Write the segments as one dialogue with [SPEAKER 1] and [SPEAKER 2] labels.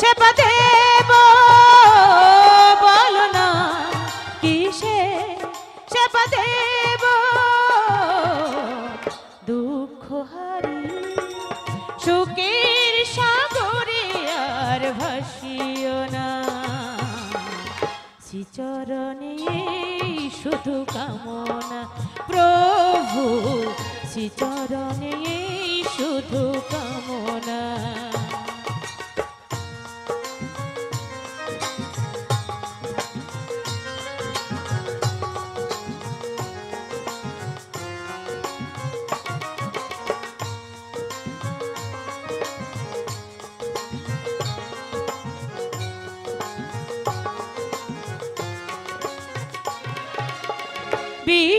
[SPEAKER 1] সেবা দেব বলো না কিসে সেবা দেব দুঃখ হারি সুখের সাগরে আর ভাসিও না শ্রীচরণে শুধু কামনা প্রভু শ্রীচরণে শুধু কামনা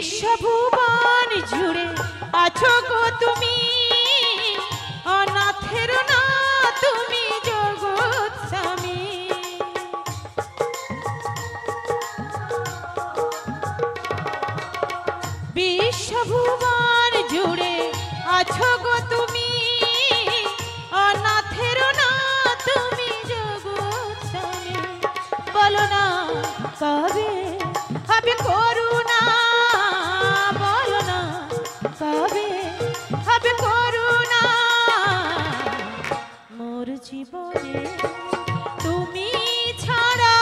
[SPEAKER 1] বিশ্বভুবন জুড়ে আছো গো তুমি অনাথের না তুমি জগৎ স্বামী বিশ্বভুবন জুড়ে আছো গো তুমি অনাথের না তুমি জগৎ স্বামী বলো না কবে হবে করুণা কবে হবে করুণা মোর জীবনে তুমি ছাড়া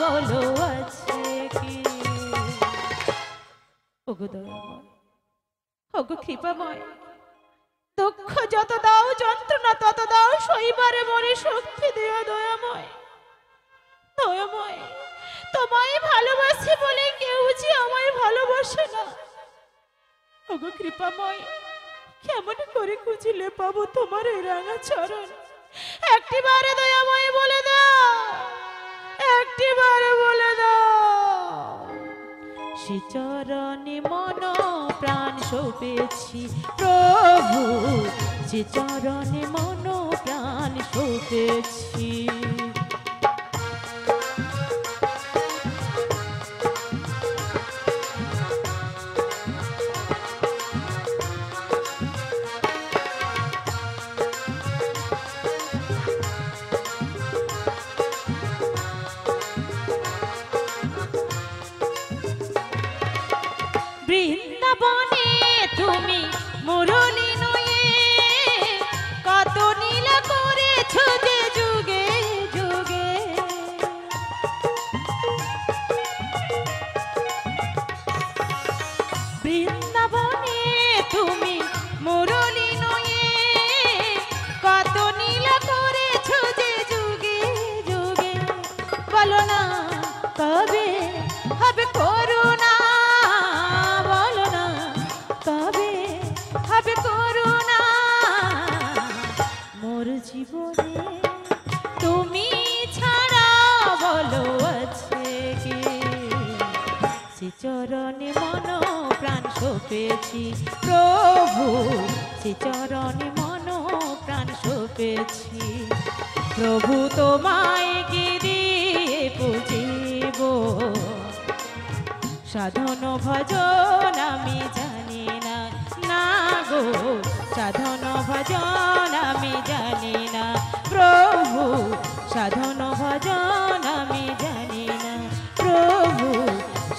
[SPEAKER 1] বলো আছে কি ওগো দয়াময় ওগো কৃপাময় দুঃখ যত দাও যন্ত্রণা তত দাও সইবারে মরে শক্তি দিও দয়াময় দয়াময় তোমায় ভালোবাসি বলে কেউ যে আমায় ভালোবাসে না ওগো কৃপাময় কেমন করে খুঁজিলে পাবো তোমার এই রাঙা চরণ একটিবারে দয়াময় বলে দাও একটিবারে বলে দাও শ্রীচরণে মন প্রাণ সঁপেছি প্রভু শ্রীচরণে মন প্রাণ সঁপেছি বৃন্দাবনে তুমি মুরলী নয়ে কত নীলা করেছ যে যুগে যুগে বৃন্দাবনে তুমি মুরলী নয়ে কত নীলা করেছ যে যুগে যুগে বলো না কবে হবে করুণা কবে হবে করুণা মোর জীবনে তুমি ছাড়া বলো আছে কি শ্রীচরণে মন প্রাণ সঁপেছি প্রভু শ্রীচরণে মন প্রাণ সঁপেছি প্রভু তোমায় কি দিয়ে পুজিব সাধন ভজন আমি জানি না না গো সাধন ভজন আমি জানি না প্রভু সাধন ভজন আমি জানি না প্রভু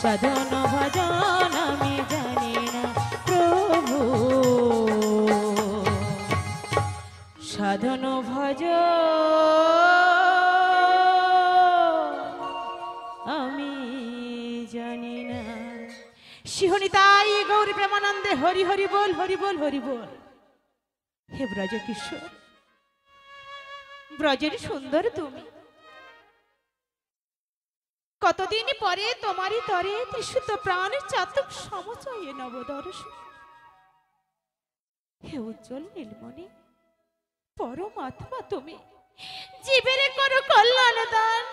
[SPEAKER 1] সাধন ভজন আমি জানি না প্রভু সাধন ভজন আমি জানি না শিহনিতাই গৌরী প্রেমানন্দে হরি হরি বল হরি বল হরি বল হে ব্রজ কিশোর ব্রজের সুন্দর তুমি কতদিন পরে তোমারই তরে ত্রিশুদ্ধ প্রাণের চাতক সমচয়ে নবদর্শন হে উজ্জ্বল নীলমণি পরমাত্মা তুমি জীবের করো কল্যাণ দান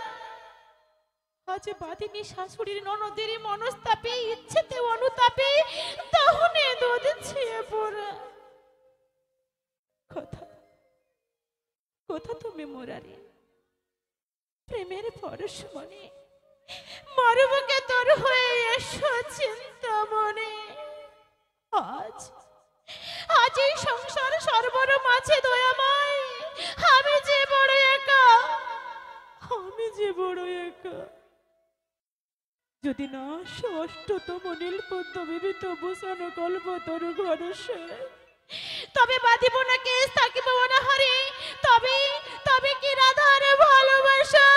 [SPEAKER 1] আজ বাদিনী শাশুড়ির ননদের মনস্তাপে ইচ্ছেতে অনুতাপে দহনে দুধ ছিয়ে পড়া কথা কথা তুমি মোরারে প্রেমের পরশ মনে মরবকে তোর হয়ে এসো চিন্তা মনে আজ আজ এই সংসার সর্বর মাঝে দয়াময় আমি যে বড় একা যে বড় একা। যদি না ষষ্ঠতম নীলপদ্ম বিবিত ভূষণ কল্পতর ঘরসে, তবে বাঁধিব না কেস, থাকিব না হরি, তবে তবে কি রাধার ভালোবাসা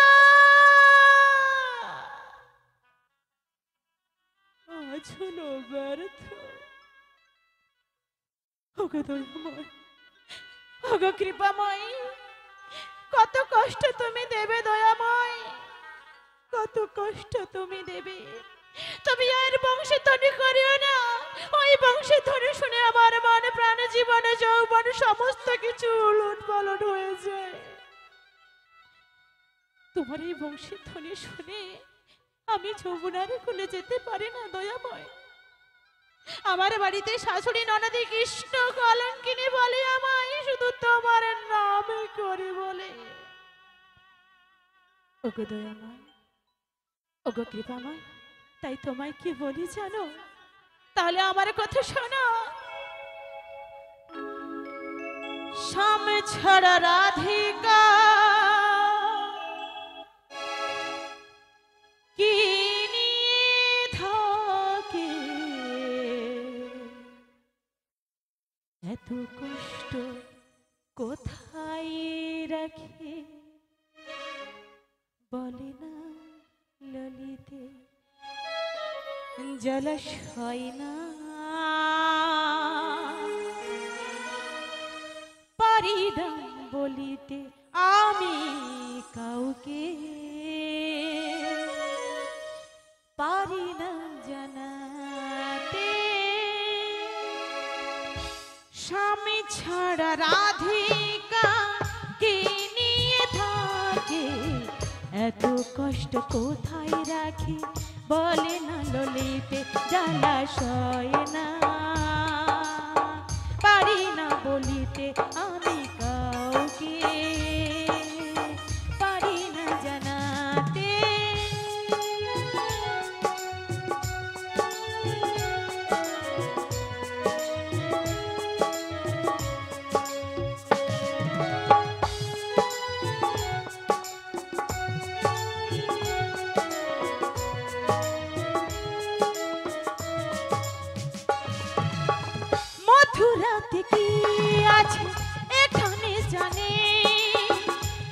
[SPEAKER 1] আজ হলো ব্যর্থ। ওগো দয়াময়, ওগো কৃপাময়, কত কষ্ট তুমি দেবে দয়াময়, কত কষ্ট তুমি দেবে। তুমি আর বংশে ধনী করিও না, ওই বংশে ধনী শুনে আমার মন প্রাণ জীবন যৌবন সমস্ত কিছু উলট পালট হয়ে যায়। তোমার এই বংশে ধনী শুনে আমি যৌবনার খুলে যেতে পারি না দয়াময়। আমার বাড়িতে শাশুড়ি ননদি কৃষ্ণ কলঙ্কিনী বলে আমায় শুধু তোমার নামে করে বলে। ওগো দয়াময়, ওগো কৃপাময়, তাই তোমায় কি বলি জানো? তাহলে আমার কথা শোনো। শ্যাম ছাড়া রাধিকা কি নিয়ে থাকে, এত কষ্ট কোথায় রাখে বলে না ললিতে জলাশয় না পারি না বলিতে আমি কাউকে, পারি না জানাতে। স্বামী ছাড়া রাধিকা কে নিয়ে থাকে, এত কষ্ট কোথায় রাখি বলে না ললিতে জলাশয় না পারি না বলিতে আমি কাউকে, পারি না জানাতে। মথুরাতে কি আছে এখানে জানে,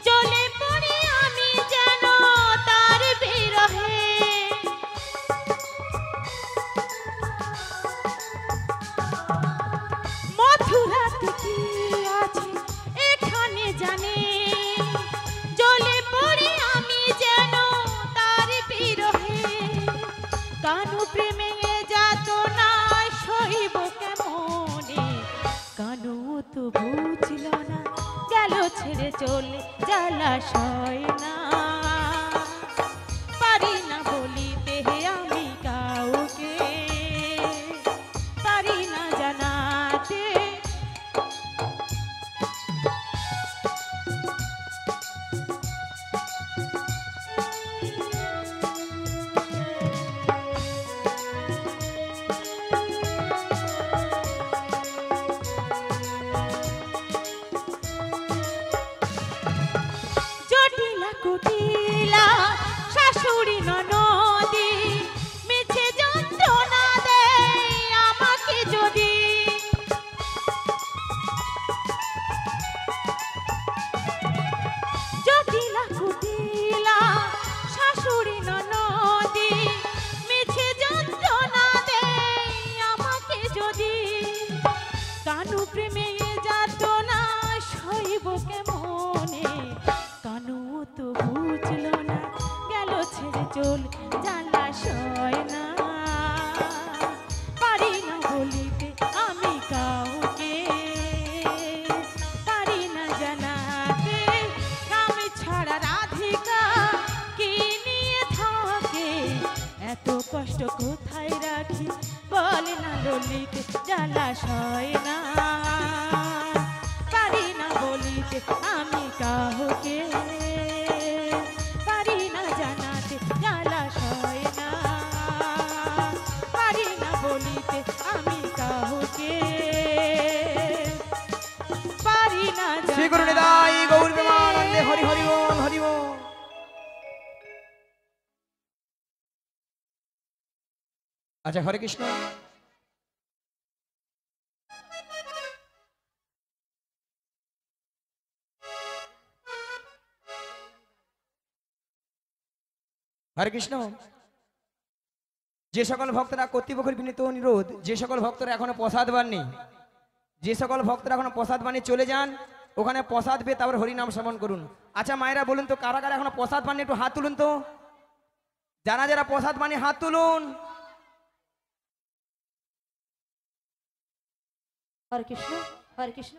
[SPEAKER 1] চলে পড়ে আমি যেন তার বিরহে। মথুরাতে কি আছে এখানে জানে, চলে পড়ে আমি যেন তার বিরহে। কানু প্রেমে যাত না সইব কেমনে, কানু তো বুঝল না গেল ছেড়ে চলে জলাশয় না, পারি না বলিতে আমি কাউকে, পারি না জানাতে। জটিলা কুটিলা শাশুড়ি ননদি মিছে যন্ত্রণা দেয় আমাকে যদি, জটিলা কুটিলা শাশুড়ি ননদি মিছে যন্ত্রণা দেয় আমাকে যদি। কানু প্রেমে যাত না সইব কেমনে, কানু তো বুঝল না গেল ছেড়ে চল জলাশয় না, পারি না বলিতে আমি কাউকে, পারি না জানাতে। আমি ছাড়া রাধিকা কি নিয়ে থাকে, এত কষ্ট কোথায় রাখি বলে না ললিতে জলাশয় না, পারি না বলিতে আমি কাউকে, পারি না জানাতে জলাশয় না, পারি না বলিতে আমি কাউকে, পারি না
[SPEAKER 2] শ্রী গুরু নিতাই গৌর প্রেমানন্দে হরি হরি বল হরি বল। আচ্ছা হরে কৃষ্ণ। হরে কৃষ্ণ। যে সকল ভক্তরা কর্তৃপক্ষের বিনীত অনুরোধ, যে সকল ভক্তরা এখনো প্রসাদ পাননি, যে সকল ভক্তরা এখনো প্রসাদ পাননি চলে যান, ওখানে প্রসাদ পেয়ে তারপর হরিনাম শ্রবণ করুন। আচ্ছা মায়েরা বলুন তো, কারা কারা এখনো প্রসাদ পাননি একটু হাত তুলুন তো। যারা যারা প্রসাদ পাননি হাত তুলুন।
[SPEAKER 3] হরে কৃষ্ণ হরে কৃষ্ণ।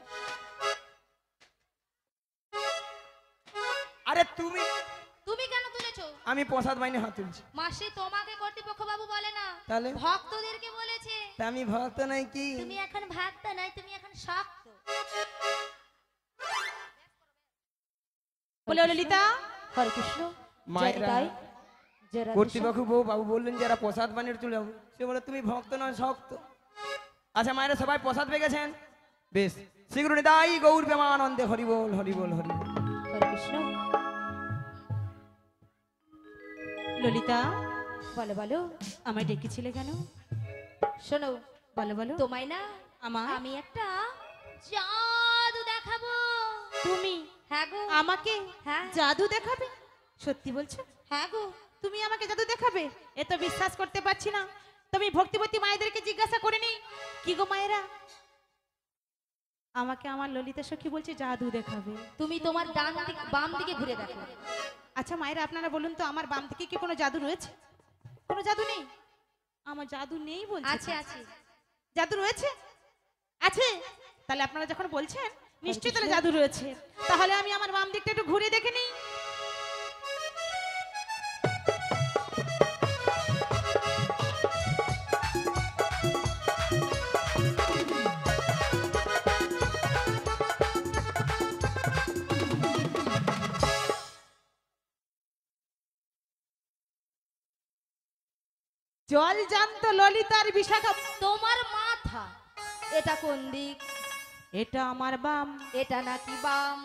[SPEAKER 2] আরে তুমি
[SPEAKER 3] তুমি কেন তুলেছো?
[SPEAKER 2] আমি প্রসাদ পাইনি হাত তুলছি।
[SPEAKER 3] মাসি তোমাকে কর্তৃপক্ষ বাবু বলে না,
[SPEAKER 2] তাহলে
[SPEAKER 3] ভক্তদেরকে বলেছে।
[SPEAKER 2] তা আমি ভক্ত নাই কি?
[SPEAKER 3] তুমি এখন ভক্ত নয়, তুমি এখন শক্ত।
[SPEAKER 1] বলে ললিতা।
[SPEAKER 3] হরে কৃষ্ণ।
[SPEAKER 2] মায়েরা কর্তৃপক্ষ বউ বাবু বললেন যারা প্রসাদ পানি তুলে যাবো, সে বলে তুমি ভক্ত নয় শক্ত। আচ্ছা মায়েরা সবাই প্রসাদ পেয়ে গেছেন, বেশ শীঘ্র নিতাই গৌর প্রেমানন্দে হরি বল হরি বল হরি বল।
[SPEAKER 3] হরে কৃষ্ণ।
[SPEAKER 1] ললিতা
[SPEAKER 3] বলো বলো,
[SPEAKER 1] আমায় ডেকেছিলে কেন?
[SPEAKER 3] শোনো
[SPEAKER 1] বলো বলো।
[SPEAKER 3] তোমায় না
[SPEAKER 1] আমায়?
[SPEAKER 3] আমি একটা জাদু দেখাবো।
[SPEAKER 1] তুমি
[SPEAKER 3] হ্যাঁ গো।
[SPEAKER 1] আমাকে
[SPEAKER 3] হ্যাঁ।
[SPEAKER 1] জাদু দেখাবে? সত্যি বলছো?
[SPEAKER 3] হ্যাঁ গো।
[SPEAKER 1] তুমি আমাকে জাদু দেখাবে? এ তো বিশ্বাস করতে পারছি না। তুমি ভক্তিবতী মায়েদেরকে জিজ্ঞাসা করে নি কি গো মায়েরা, আমাকে আমার ললিতা সখী বলছে জাদু দেখাবে।
[SPEAKER 3] তুমি তোমার ডান দিক বাম দিকে ঘুরে দেখো।
[SPEAKER 1] আচ্ছা মায়েরা আপনারা বলুন তো, আমার বাম দিকে কি কোনো জাদু রয়েছে? কোনো জাদু নেই? আমার জাদু নেই বলছে।
[SPEAKER 3] আছে আছে।
[SPEAKER 1] জাদু রয়েছে? আছে? তাহলে আপনারা যখন বলছেন নিশ্চয়ই তাহলে জাদু রয়েছে। তাহলে আমি আমার বাম দিকটা একটু ঘুরে দেখে নিই। জল জান্ত ললিতার বিশাখা।
[SPEAKER 3] তোমার মাথা এটা কোন দিক?
[SPEAKER 1] এটা আমার বাম।
[SPEAKER 3] এটা নাকি বাম?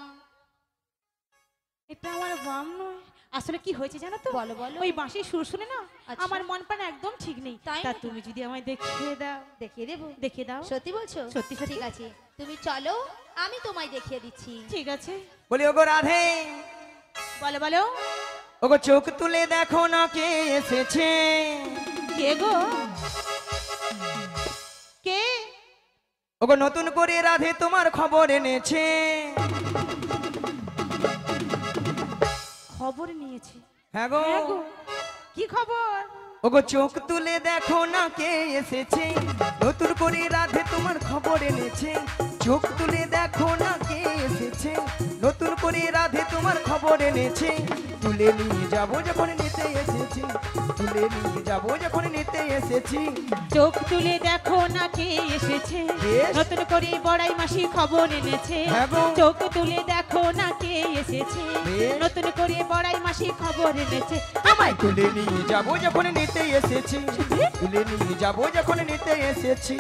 [SPEAKER 1] এটা আমার বাম নয়। আসলে কি হয়েছে জানো তো?
[SPEAKER 3] বলো বলো।
[SPEAKER 1] ওই বাঁশি সুর শুনে না
[SPEAKER 3] আচ্ছা।
[SPEAKER 1] আমার মন প্রাণ একদম ঠিক নেই।
[SPEAKER 3] তাই
[SPEAKER 1] তা
[SPEAKER 3] নাকি?
[SPEAKER 1] তুমি যদি আমায় দেখিয়ে দাও।
[SPEAKER 3] দেখিয়ে দেবো?
[SPEAKER 1] দেখিয়ে দাও।
[SPEAKER 3] সত্যি বলছো?
[SPEAKER 1] সত্যি সত্যি।
[SPEAKER 3] ঠিক আছে, তুমি চলো, আমি তোমায় দেখিয়ে দিচ্ছি।
[SPEAKER 1] ঠিক আছে।
[SPEAKER 2] বলি ওগো রাধে,
[SPEAKER 1] বলো বলো।
[SPEAKER 2] ওগো চোখ তুলে দেখো না কে এসেছে।
[SPEAKER 1] কে গো? কে?
[SPEAKER 2] ওগো নতুন করে রাধে তোমার খবর এনেছে।
[SPEAKER 1] খবর নিয়েছি?
[SPEAKER 2] হ্যাঁ গো।
[SPEAKER 1] হ্যাঁ গো। কি খবর?
[SPEAKER 2] ওগো চোখ তুলে দেখো না কে এসেছে, নতুন করে রাধে তোমার খবর এনেছে। চোখ তুলে দেখো না কে এসেছে, নতুন করে রাধে তোমার খবর এনেছে। তুলে নিয়ে যাবো যখন নিতে এসেছি, তুলে নিয়ে যাবো যখন নিতে এসেছি।
[SPEAKER 1] চোখ তুলে দেখো না কে এসেছে,
[SPEAKER 2] বেশ।
[SPEAKER 1] নতুন করে বড়াই মাসি খবর এনেছে।
[SPEAKER 2] হ্যাঁ গো।
[SPEAKER 1] চোখ তুলে দেখো না কে এসেছে,
[SPEAKER 2] বেশ।
[SPEAKER 1] নতুন করে বড়াই মাসি খবর এনেছে।
[SPEAKER 2] আমায় তুলে নিয়ে যাবো যখন নিতে এসেছি, তুলে নিয়ে যাবো যখন নিতে এসেছি।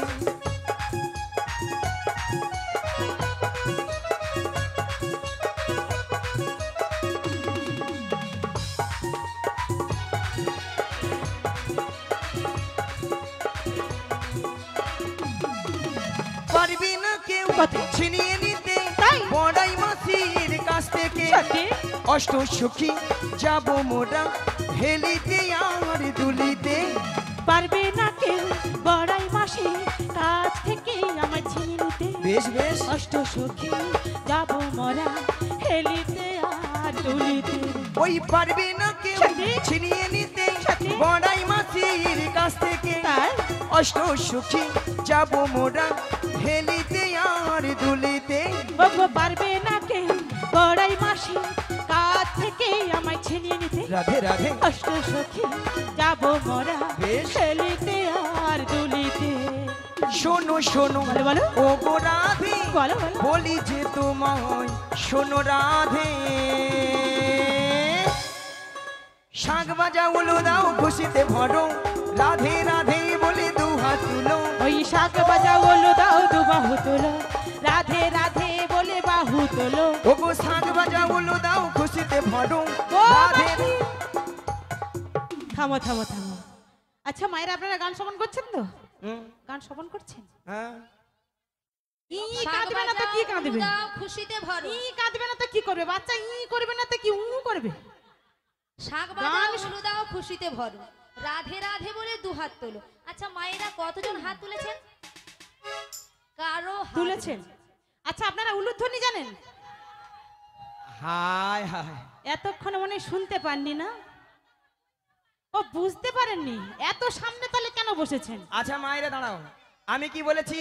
[SPEAKER 2] পারবি না কেউ
[SPEAKER 1] কথা।
[SPEAKER 2] ছিনিয়ে নিতে
[SPEAKER 1] তাই?
[SPEAKER 2] বড়াই মাসির কাছ থেকে।
[SPEAKER 1] সত্যি?
[SPEAKER 2] অষ্ট সুখী যাব মোরা হেলিতে আর দুলিতে।
[SPEAKER 1] পারবে না কেউ বড়াই মাসি কাছ থেকে আমার ছিনিয়ে নিতে।
[SPEAKER 2] বেশ বেশ।
[SPEAKER 1] অষ্ট সখী যাব মরা হেলিতে আর দুলিতে।
[SPEAKER 2] ওই পারবে না কেউ
[SPEAKER 1] সত্যি?
[SPEAKER 2] ছিনিয়ে নিতে
[SPEAKER 1] সত্যি?
[SPEAKER 2] বড়াই মাসির কাছ থেকে।
[SPEAKER 1] তাই?
[SPEAKER 2] অষ্ট সুখী যাব মোরা হেলিতে আর দুলিতে।
[SPEAKER 1] ওগো পারবে না কেউ বড়াই মাসি কাছ থেকে আমায় ছিনিয়ে নিতে।
[SPEAKER 2] রাধে রাধে।
[SPEAKER 1] অষ্ট সখী যাব মরা
[SPEAKER 2] বেশ।
[SPEAKER 1] হেলিতে আর দুলিতে।
[SPEAKER 2] শোনো শোনো
[SPEAKER 1] বলো বলো।
[SPEAKER 2] ও গো রাধে,
[SPEAKER 1] বলো বলো।
[SPEAKER 2] বলি যে তোমায় শোনো রাধে। শাক বাজা উলো দাও খুশিতে ভরো, রাধে রাধে বলে দু হাত তুলো।
[SPEAKER 1] ওই শাক বাজা বলো দাও দু বাহু তোলো, রাধে রাধে বলে বাহু তোলো।
[SPEAKER 2] ও গো শাক বাজা উলো দাও খুশিতে ভরো,
[SPEAKER 1] ও
[SPEAKER 2] রাধে।
[SPEAKER 1] থামো থামো থামো। আচ্ছা আচ্ছা মায়েরা আপনারা গান শ্রবণ করছেন তো?
[SPEAKER 2] হুম,
[SPEAKER 1] গান শ্রবণ করছেন?
[SPEAKER 2] হ্যাঁ।
[SPEAKER 1] ই
[SPEAKER 3] শাক
[SPEAKER 1] কাঁদবে না তো
[SPEAKER 3] বাজাও,
[SPEAKER 1] কি কাঁদবে?
[SPEAKER 3] উলু দাও, খুশিতে ভরো।
[SPEAKER 1] ই কাঁদবে না তো কি করবে? বাচ্চা ই করবে না তো কি উ করবে?
[SPEAKER 3] শাক
[SPEAKER 1] গান
[SPEAKER 3] বাজাও, উলু দাও, খুশিতে ভরো। রাধে রাধে বলে দু হাত তোলো। আচ্ছা মায়েরা কতজন হাত তুলেছেন? কারো হাত
[SPEAKER 1] তুলেছেন? আচ্ছা আপনারা উলুধ্বনি জানেন?
[SPEAKER 2] হায় হায়,
[SPEAKER 1] এতক্ষণ মনে হয় শুনতে পাননি না? ও বুঝতে পারেননি? এত সামনে তাহলে কেন বসেছেন?
[SPEAKER 2] আচ্ছা মায়েরা দাঁড়াও, আমি কি বলেছি?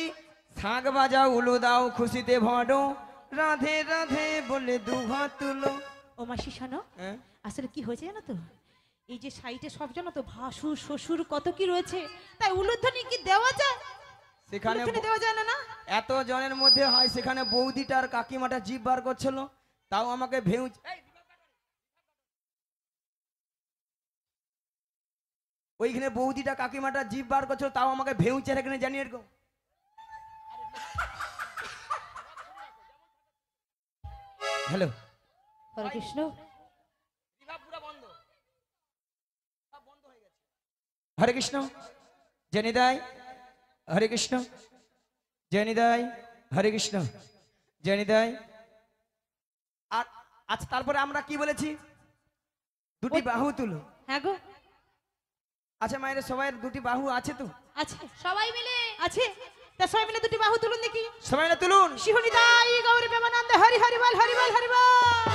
[SPEAKER 2] শাঁখ বাজাও, উলু দাও, খুশিতে ভরো, রাধে রাধে বলে দু হাত তুলো।
[SPEAKER 1] ও মাসি শোনো,
[SPEAKER 2] হ্যাঁ?
[SPEAKER 1] আসলে কি হয়েছে জানো তো, এই যে সাইটে সব জানো তো ভাসুর শ্বশুর কত কি রয়েছে, তাই উলুধ্বনি কি দেওয়া যায়?
[SPEAKER 2] সেখানে
[SPEAKER 1] উলুধ্বনি দেওয়া যায় না? না
[SPEAKER 2] এত জনের মধ্যে হয়, সেখানে বৌদিটা আর কাকিমাটা জিভ বার করছিল, তাও আমাকে ভেউ ওইখানে বৌদিটা কাকিমাটা জিভ বার করছিল, তাও আমাকে ভেউচের এখানে জানিয়ে গো। হ্যালো,
[SPEAKER 1] হরে কৃষ্ণ।
[SPEAKER 2] হরে কৃষ্ণ, জনিদাই হরে কৃষ্ণ, জনিদাই হরে কৃষ্ণ, জনিদাই। আর আচ্ছা তারপরে আমরা কি বলেছি? দুটি বাহু তুলো।
[SPEAKER 1] হ্যাঁ গো
[SPEAKER 2] আচ্ছা মায়ের সবাই দুটি বাহু আছে তো?
[SPEAKER 1] আছে,
[SPEAKER 3] সবাই মিলে
[SPEAKER 1] আছে। তা সবাই মিলে দুটি বাহু তুলুন দেখি।
[SPEAKER 2] সবাই না তুলুন।
[SPEAKER 1] শিহনিতাই গৌরী প্রেমানন্দ হরি হরি বল হরি বল হরি বল।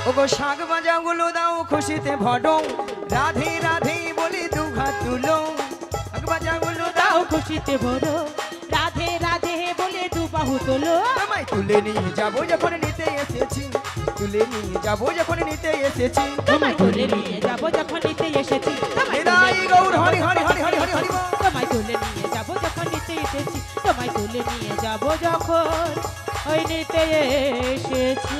[SPEAKER 2] ওগো শাঁখ বাজাও, গুলো দাও, খুশিতে ভরো, রাধে রাধে বলে দু হাত তুলো। শাঁখ বাজাও, গুলো দাও,
[SPEAKER 1] দাও খুশিতে ভরো, রাধে রাধে বলে দু বাহু তোলো।
[SPEAKER 2] তোমায় তুলে নিয়ে যাবো যখন নিতে এসেছি, তুলে নিয়ে যাবো যখন নিতে এসেছি,
[SPEAKER 1] তোমায় তুলে নিয়ে যাবো যখন নিতে এসেছি। তোমায় তুলে
[SPEAKER 2] নিতাই গৌর হরি হরি হরি হরি হরি হরি বল।
[SPEAKER 1] তোমায় তুলে নিয়ে যাবো যখন নিতে এসেছি। তোমায় তুলে নিয়ে যাবো যখন ওই নিতে এসেছি।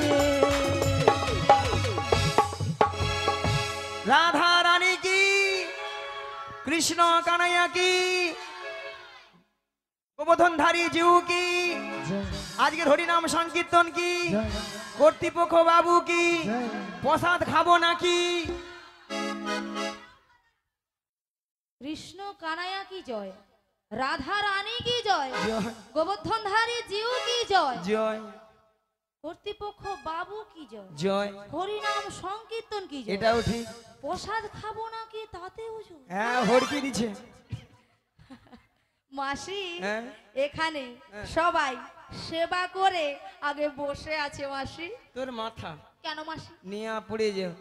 [SPEAKER 2] রাধা রানী কি, কৃষ্ণ কানাইয়া কি, গোবর্ধনধারী জিউ কি, আজকের হরিনাম সংকীর্তন কি, কর্তৃপক্ষ বাবু কি, প্রসাদ খাবো নাকি?
[SPEAKER 3] কৃষ্ণ কানাইয়া কি জয়, রাধা রানী কি জয়,
[SPEAKER 2] জয়
[SPEAKER 3] গোবর্ধনধারী জিউ কি জয়,
[SPEAKER 2] জয়
[SPEAKER 3] কর্তৃপক্ষ বাবু কি জয়,
[SPEAKER 2] জয়,
[SPEAKER 3] হরিনাম সংকীর্তন কি জয়,
[SPEAKER 2] এটাও ঠিক।
[SPEAKER 3] প্রসাদ খাবো নাকি তাতেও জয়।
[SPEAKER 2] হ্যাঁ, হড়কি দিচ্ছে।
[SPEAKER 3] মাসি
[SPEAKER 2] হ্যাঁ।
[SPEAKER 3] এখানে সবাই সেবা করে আগে বসে আছে মাসি।
[SPEAKER 2] তোর মাথা
[SPEAKER 3] কেন মাসি?
[SPEAKER 2] নিয়ে পড়ে যাও,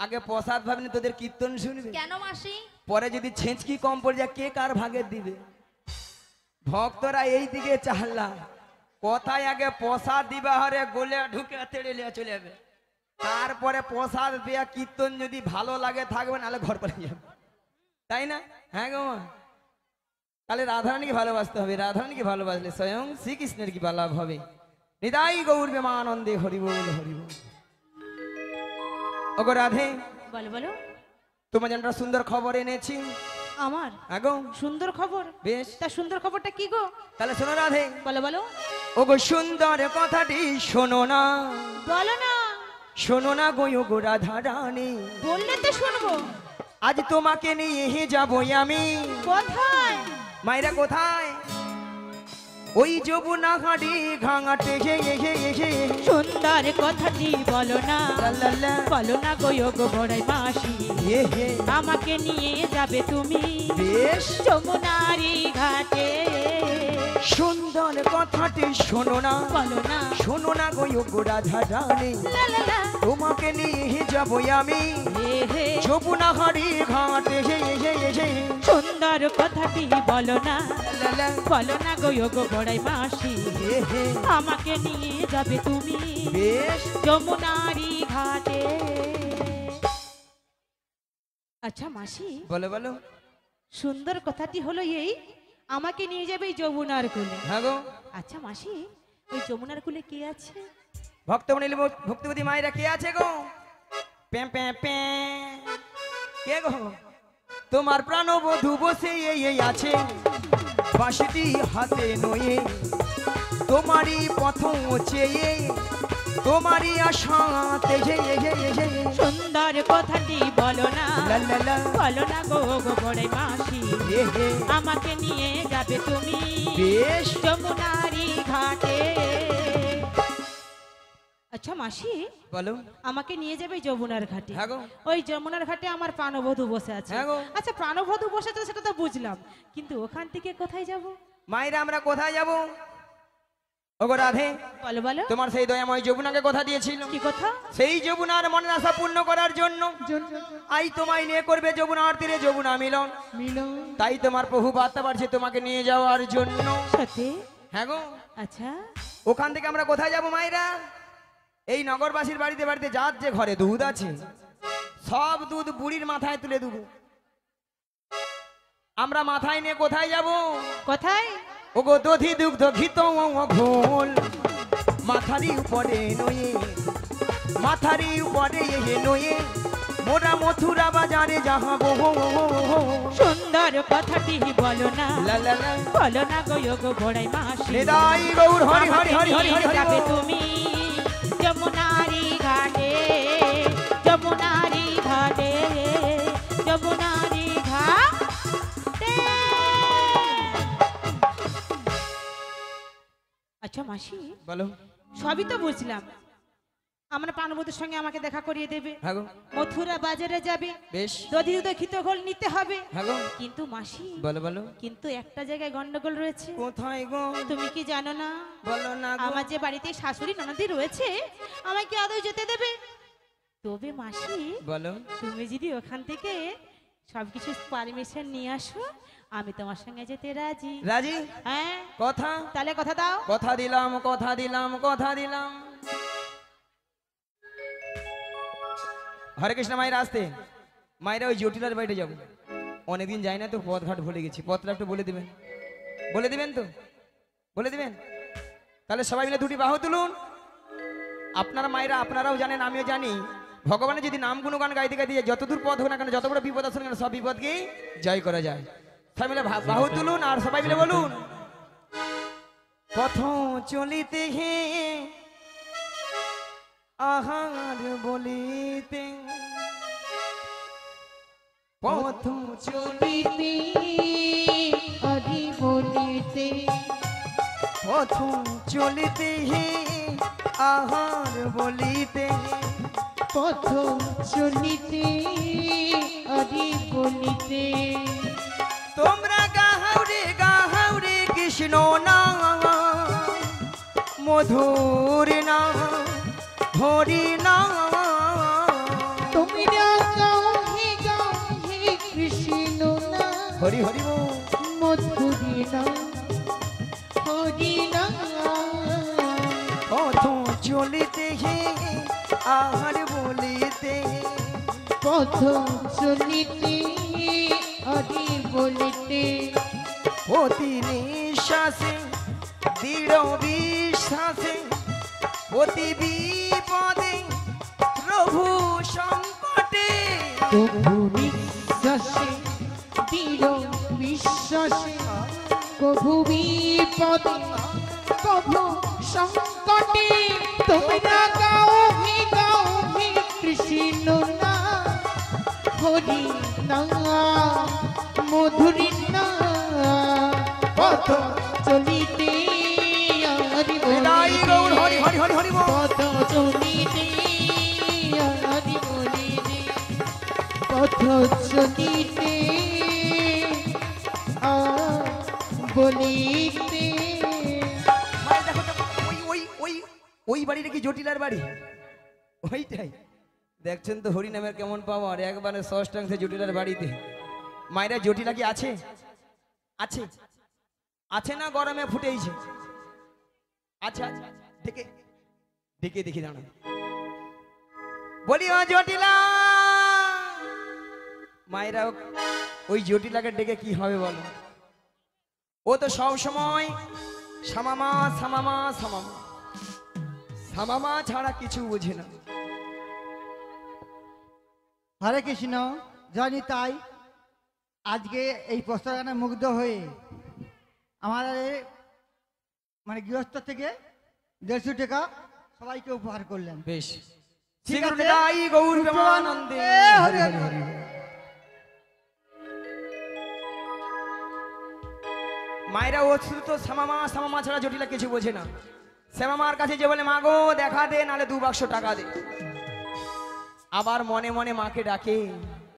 [SPEAKER 2] আগে প্রসাদ ভাবনি তোদের কীর্তন শুনবে,
[SPEAKER 3] কেন মাসি?
[SPEAKER 2] পরে যদি ছেঁচকি কম পড়ে যায় কে কার ভাগে দিবে? ভক্তরা এই দিকে চাল্লা, কথায় আগে প্রসাদ দিবা হরে গোলে ঢুকে তেড়ে লিয়া চলে যাবে, তারপরে প্রসাদ দেয়া কীর্তন যদি ভালো লাগে থাকবে, নাহলে ঘর পালিয়ে যাবে, তাই না? হ্যাঁ গো মা, তাহলে রাধারানীকে ভালোবাসতে হবে, রাধারানীকে ভালোবাসলে স্বয়ং শ্রীকৃষ্ণের কি লাভ হবে। নিতাই গৌর প্রেমানন্দে হরি বল হরি বল। ওগো রাধে,
[SPEAKER 1] বলো বলো।
[SPEAKER 2] তোমার জন্য একটা সুন্দর খবর এনেছি।
[SPEAKER 1] আমার
[SPEAKER 2] আগো
[SPEAKER 1] সুন্দর খবর?
[SPEAKER 2] বেশ,
[SPEAKER 1] তা সুন্দর খবরটা কি গো?
[SPEAKER 2] তাহলে শোনো রাধে।
[SPEAKER 1] বলো বলো।
[SPEAKER 2] ওগো সুন্দর কথাটি শোনো না,
[SPEAKER 1] বলো না।
[SPEAKER 2] শোনো না গো ওগো রাধা রানী,
[SPEAKER 1] বললে তো শুনবো।
[SPEAKER 2] আজ তোমাকে নিয়ে যাবো আমি।
[SPEAKER 1] কোথায়?
[SPEAKER 2] মায়েরা কোথায়? ওই যমুনা ঘাটি ঘাঙাটে
[SPEAKER 1] সুন্দর কথাটি বলো না, বলো না গো গো বড়াই মাসি, আমাকে নিয়ে যাবে তুমি
[SPEAKER 2] বেশ
[SPEAKER 1] যমুনারি ঘাটে।
[SPEAKER 2] সুন্দর কথাটি শোনো না,
[SPEAKER 1] বলো না।
[SPEAKER 2] শোনো না গো ওগো রাধা রানী,
[SPEAKER 1] লা লা লা।
[SPEAKER 2] তোমাকে নিয়ে যাবো আমি
[SPEAKER 1] হে হে।
[SPEAKER 2] যমুনা ঘাটি ঘাটে।
[SPEAKER 1] সুন্দর কথাটি বলো না, বলো না গো গো বড়াই মাসি, আমাকে নিয়ে যাবে তুমি
[SPEAKER 2] বেশ
[SPEAKER 1] যমুনারি ঘাটে। আচ্ছা মাসি,
[SPEAKER 2] বলো বলো।
[SPEAKER 1] সুন্দর কথাটি হলো এই, আমাকে নিয়ে যাবে এই যমুনার কুলে।
[SPEAKER 2] হ্যাঁ গো।
[SPEAKER 1] আচ্ছা মাসি, ওই যমুনার কুলে কে আছে?
[SPEAKER 2] ভক্তমণি ভক্তিপতি মায়েরা কে আছে গো? প্যাঁ প্যাঁ প্যাঁ। কে গো? তোমার প্রাণবধূ বসে এই আছে, বাঁশিটি হাতে নয়ে, তোমারই পথ চেয়ে, তোমারই আশাতে।
[SPEAKER 1] সুন্দর কথাটি বলো বলো না
[SPEAKER 2] লা লা লা
[SPEAKER 1] বলো না গো গো বড়াই মাসি
[SPEAKER 2] হে হে
[SPEAKER 1] আমাকে নিয়ে যাবে তুমি
[SPEAKER 2] বেশ
[SPEAKER 1] যমুনারি ঘাটে। আচ্ছা মাসি
[SPEAKER 2] বলো
[SPEAKER 1] আমাকে নিয়ে যাবে যমুনার ঘাটে।
[SPEAKER 2] হ্যাঁ গো।
[SPEAKER 1] ওই যমুনার ঘাটে আমার প্রাণবধূ বসে আছে।
[SPEAKER 2] হ্যাঁ গো।
[SPEAKER 1] আচ্ছা প্রাণবধূ বসে তো সেটা তো বুঝলাম, কিন্তু ওখান থেকে কোথায় যাব?
[SPEAKER 2] মায়েরা আমরা কোথায় যাব? ওগো রাধে,
[SPEAKER 1] বলো বলো
[SPEAKER 2] তোমার সেই দয়াময় যমুনাকে কথা দিয়েছিল,
[SPEAKER 1] কি কথা?
[SPEAKER 2] সেই যমুনার মনের আশা পূর্ণ করার জন্য আই তোমায় নিয়ে করবে যমুনার তীরে যমুনা মিলন। তাই তোমার প্রভু বার্তা পাঠাচ্ছে তোমাকে নিয়ে যাওয়ার জন্য।
[SPEAKER 1] সত্যি?
[SPEAKER 2] হ্যাঁ গো।
[SPEAKER 1] আচ্ছা
[SPEAKER 2] ওখান থেকে আমরা কোথায় যাব মায়েরা? এই নগরবাসীর বাড়িতে বাড়িতে যার যে ঘরে দুধ আছে সব দুধ বুড়ির মাথায় তুলে দেবো। আমরা মাথায় নিয়ে কোথায় যাব?
[SPEAKER 1] কোথায়?
[SPEAKER 2] ওগো দধি দুগ্ধ ঘিত ঘোল মাথারি উপরে নয়ে, মাথারি উপরে নয়ে মোরা মথুরা বাজারে যাহাবো।
[SPEAKER 1] সুন্দর কথাটি বলো না
[SPEAKER 2] লা লা লা
[SPEAKER 1] বলো না গো গো বড়াই মাসি
[SPEAKER 2] নিদাই গৌর হরি হরি হরি হরি হরি
[SPEAKER 1] যাবে
[SPEAKER 2] হরি।
[SPEAKER 1] তুমি যমুনারি ঘাটে যমুনারি ঘাটে যমুনারি ঘাটে। আচ্ছা মাসি
[SPEAKER 2] বলো।
[SPEAKER 1] সবই তো বুঝলাম, আমরা পানবধূর সঙ্গে আমাকে দেখা করিয়ে দেবে,
[SPEAKER 2] হ্যাঁ গো।
[SPEAKER 1] মথুরা বাজারে যাবে,
[SPEAKER 2] বেশ।
[SPEAKER 1] দধি খিত ঘোল নিতে হবে।
[SPEAKER 2] হ্যাঁ গো।
[SPEAKER 1] কিন্তু মাসি
[SPEAKER 2] বলো বলো।
[SPEAKER 1] কিন্তু একটা জায়গায় গন্ডগোল রয়েছে।
[SPEAKER 2] কোথায় গো?
[SPEAKER 1] তুমি কি জানো না?
[SPEAKER 2] বলো না গো।
[SPEAKER 1] আমার যে বাড়িতে শাশুড়ি ননদি রয়েছে আমাকে আদৌ যেতে দেবে? তবে মাসি
[SPEAKER 2] বলো।
[SPEAKER 1] তুমি যদি ওখান থেকে সবকিছু পারমিশন নিয়ে আসো আমি তোমার সঙ্গে যেতে রাজি।
[SPEAKER 2] রাজি?
[SPEAKER 1] হ্যাঁ
[SPEAKER 2] কথা?
[SPEAKER 1] তাহলে কথা দাও।
[SPEAKER 2] কথা দিলাম কথা দিলাম কথা দিলাম। হরে কৃষ্ণ মায়ের আসতে মায়েরা ওই জটিলার বাড়িতে যাবো। অনেকদিন যাই না তো, পথ ঘাট ভুলে গেছি। পথটা একটু বলে দিবেন? বলে দিবেন তো? বলে দিবেন? তাহলে সবাই মিলে দুটি বাহু তুলুন। আপনারা মায়েরা আপনারাও জানেন আমিও জানি, ভগবানের যদি নাম গুণগান গাইতে গাইতে যায় যতদূর পথ হোক না কেন, যত বড় বিপদ আসুন কেন, সব বিপদকেই জয় করা যায়। সবাই মিলে বাহু তুলুন আর সবাই মিলে বলুন, পথ চলিতে হে আহার বলিতে, পথ চলিতে
[SPEAKER 1] হরি বলিতে
[SPEAKER 2] পথ চলিতে হে আহার বলিতে,
[SPEAKER 1] পথ চলিতে হরি বলিতে।
[SPEAKER 2] তোমরা গাহাউরে কৃষ্ণ নাম মধুর নাম হরি নাম।
[SPEAKER 1] তোমরা গাও হে কৃষ্ণ না
[SPEAKER 2] হরি হরি বল।
[SPEAKER 1] মধুরী না হরি না।
[SPEAKER 2] পথ চলিতে হে আহার বলিতে,
[SPEAKER 1] পথ চলিতে হরি বলিতে,
[SPEAKER 2] অতি নিঃশ্বাসে দৃঢ় বিশ্বাসে অতি বিপদে প্রভু সংকটে,
[SPEAKER 1] প্রভু বিশ্বাসে দৃঢ় বিশ্বাসে প্রভু বিপদে প্রভু সংকটে। তোমরা গাও হে কৃষ্ণ না হরি না মধুরী না। পথ চলিতে হরি
[SPEAKER 2] নিতাই গৌর হরি
[SPEAKER 1] বলিতে,
[SPEAKER 2] হরি হরি হরি বল।
[SPEAKER 1] পথ চলিতে হরি বলিতে, পথ চলিতে বলিতে।
[SPEAKER 2] মায়ের দেখো দেখো, ওই ওই ওই ওই বাড়িটা কি জটিলার বাড়ি? ওইটাই দেখছেন তো হরি নামের কেমন পাওয়ার, একবারে ষষ্ঠাংশে জটিলার বাড়িতে। মায়েরা জটিলা কি আছে? আছে আছে না গরমে ফুটেইছে? আচ্ছা দেখে দেখে দেখি দাঁড়া বলি, ও জটিলা। মায়েরা ওই জটিলাকে ডেকে কি হবে বলো? ও তো সব সময় সামামা সামামা সামামা সামামা ছাড়া কিছু বোঝে না।
[SPEAKER 4] হরে কৃষ্ণ। জানি তাই আজকে এই প্রস্তাবনা মুগ্ধ হয়ে আমার মানে গৃহস্থ থেকে 150 টাকা সবাইকে উপহার করলেন।
[SPEAKER 2] বেশ, ঠিক
[SPEAKER 4] আছে।
[SPEAKER 2] আছে তাই গৌর প্রেমানন্দে
[SPEAKER 4] হরি হরি হরি।
[SPEAKER 2] মায়েরা ও শুধু তো শ্যামামা ছাড়া জটিলা কিছু বোঝে না। শ্যামামার কাছে যে বলে মা গো দেখা দে, নালে 2 বাক্স টাকা দে। আবার মনে মনে মাকে ডাকে